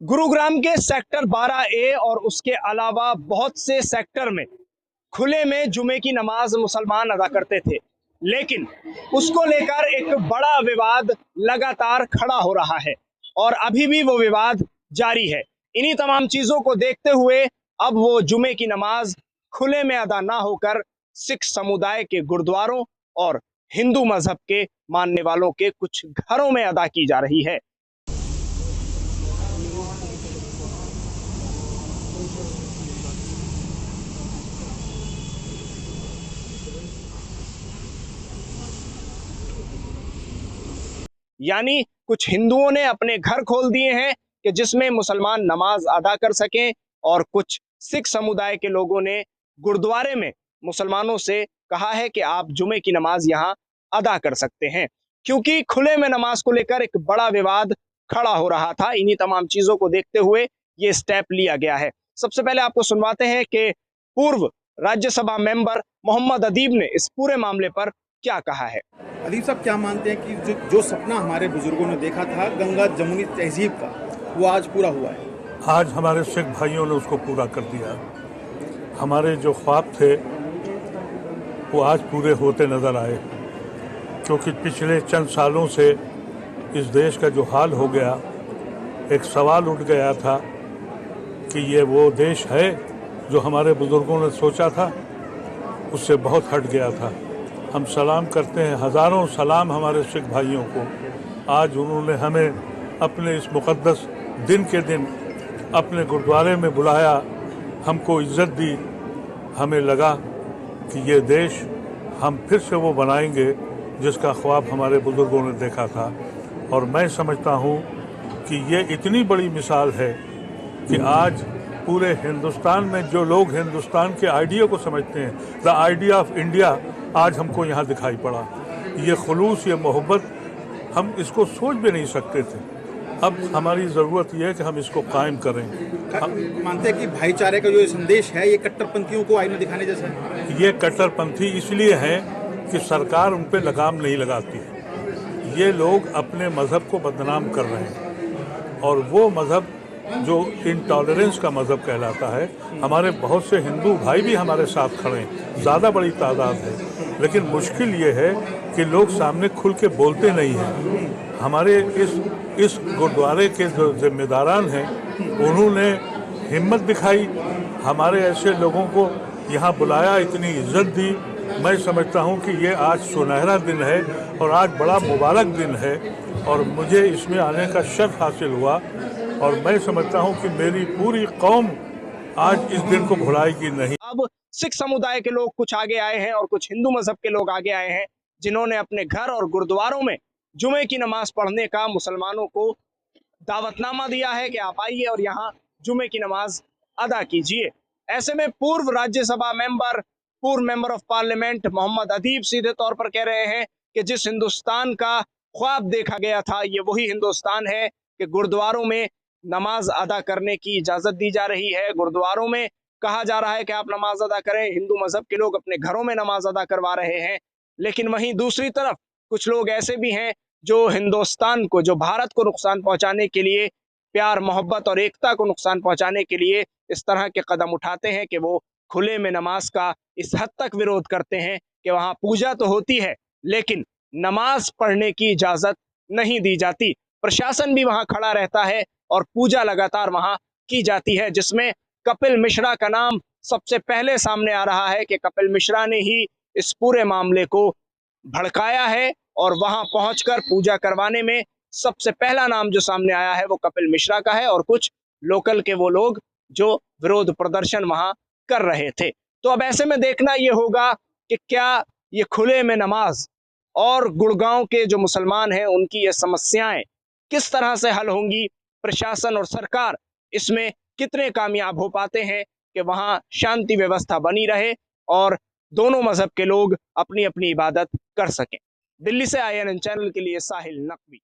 गुरुग्राम के sector 12A और उसके अलावा बहुत से सेक्टर में खुले में जुमे की नमाज मुसलमान अदा करते थे, लेकिन उसको लेकर एक बड़ा विवाद लगातार खड़ा हो रहा है और अभी भी वो विवाद जारी है। इन्हीं तमाम चीजों को देखते हुए अब वो जुमे की नमाज खुले में अदा ना होकर सिख समुदाय के गुरुद्वारों और हिंदू मजहब के मानने वालों के कुछ घरों में अदा की जा रही है। यानी कुछ हिंदुओं ने अपने घर खोल दिए हैं कि जिसमें मुसलमान नमाज अदा कर सकें, और कुछ सिख समुदाय के लोगों ने गुरुद्वारे में मुसलमानों से कहा है कि आप जुमे की नमाज यहां अदा कर सकते हैं, क्योंकि खुले में नमाज को लेकर एक बड़ा विवाद खड़ा हो रहा था। इन्हीं तमाम चीजों को देखते हुए ये स्टेप लिया गया है। सबसे पहले आपको सुनवाते हैं कि पूर्व राज्यसभा मेंबर मोहम्मद अदीब ने इस पूरे मामले पर क्या कहा है। अदीब साहब, क्या मानते हैं कि जो सपना हमारे बुजुर्गों ने देखा था गंगा जमुनी तहजीब का, वो आज पूरा हुआ है? आज हमारे सिख भाइयों ने उसको पूरा कर दिया। हमारे जो ख्वाब थे वो आज पूरे होते नज़र आए, क्योंकि पिछले चंद सालों से इस देश का जो हाल हो गया, एक सवाल उठ गया था कि ये वो देश है जो हमारे बुजुर्गों ने सोचा था, उससे बहुत हट गया था। हम सलाम करते हैं, हज़ारों सलाम हमारे सिख भाइयों को। आज उन्होंने हमें अपने इस मुक़द्दस दिन के दिन अपने गुरुद्वारे में बुलाया, हमको इज़्ज़त दी। हमें लगा कि ये देश हम फिर से वो बनाएंगे जिसका ख्वाब हमारे बुजुर्गों ने देखा था। और मैं समझता हूँ कि ये इतनी बड़ी मिसाल है कि आज पूरे हिंदुस्तान में जो लोग हिंदुस्तान के आइडिया को समझते हैं, द आइडिया ऑफ इंडिया, आज हमको यहाँ दिखाई पड़ा। ये खुलूस, ये मोहब्बत, हम इसको सोच भी नहीं सकते थे। अब हमारी ज़रूरत यह है कि हम इसको कायम करें। हम मानते हैं कि भाईचारे का जो ये संदेश है, ये कट्टरपंथियों को आईना दिखाने जैसा है। ये कट्टरपंथी इसलिए है कि सरकार उन पर लगाम नहीं लगाती। ये लोग अपने मज़हब को बदनाम कर रहे हैं, और वो मज़हब जो इंटॉलरेंस का मज़हब कहलाता है, हमारे बहुत से हिंदू भाई भी हमारे साथ खड़े हैं, ज़्यादा बड़ी तादाद है। लेकिन मुश्किल ये है कि लोग सामने खुल के बोलते नहीं हैं। हमारे इस गुरुद्वारे के जो जिम्मेदारान हैं, उन्होंने हिम्मत दिखाई, हमारे ऐसे लोगों को यहाँ बुलाया, इतनी इज्जत दी। मैं समझता हूँ कि ये आज सुनहरा दिन है और आज बड़ा मुबारक दिन है, और मुझे इसमें आने का शर्फ हासिल हुआ। और मैं समझता हूं कि मेरी पूरी कौम आज इस दिन को भुलाएगी नहीं। अब सिख समुदाय के लोग कुछ आगे आए हैं और कुछ हिंदू मजहब के लोग आगे आए हैं, जिन्होंने अपने घर और गुरुद्वारों में जुमे की नमाज पढ़ने का मुसलमानों को दावतनामा दिया है कि आप आइए और यहाँ जुमे की नमाज अदा कीजिए। ऐसे में पूर्व राज्यसभा मेंबर, पूर्व मेंबर ऑफ पार्लियामेंट मोहम्मद अदीब सीधे तौर पर कह रहे हैं कि जिस हिंदुस्तान का ख्वाब देखा गया था, ये वही हिंदुस्तान है कि गुरुद्वारों में नमाज अदा करने की इजाजत दी जा रही है। गुरुद्वारों में कहा जा रहा है कि आप नमाज अदा करें। हिंदू मजहब के लोग अपने घरों में नमाज अदा करवा रहे हैं, लेकिन वहीं दूसरी तरफ कुछ लोग ऐसे भी हैं जो हिंदुस्तान को, जो भारत को नुकसान पहुंचाने के लिए, प्यार मोहब्बत और एकता को नुकसान पहुंचाने के लिए इस तरह के कदम उठाते हैं कि वो खुले में नमाज का इस हद तक विरोध करते हैं कि वहां पूजा तो होती है, लेकिन नमाज पढ़ने की इजाजत नहीं दी जाती। प्रशासन भी वहां खड़ा रहता है और पूजा लगातार वहां की जाती है, जिसमें कपिल मिश्रा का नाम सबसे पहले सामने आ रहा है कि कपिल मिश्रा ने ही इस पूरे मामले को भड़काया है, और वहां पहुंचकर पूजा करवाने में सबसे पहला नाम जो सामने आया है वो कपिल मिश्रा का है, और कुछ लोकल के वो लोग जो विरोध प्रदर्शन वहां कर रहे थे। तो अब ऐसे में देखना ये होगा कि क्या ये खुले में नमाज और गुड़गांव के जो मुसलमान हैं उनकी ये समस्याएं किस तरह से हल होंगी, प्रशासन और सरकार इसमें कितने कामयाब हो पाते हैं कि वहां शांति व्यवस्था बनी रहे और दोनों मजहब के लोग अपनी अपनी इबादत कर सकें। दिल्ली से INN चैनल के लिए साहिल नकवी।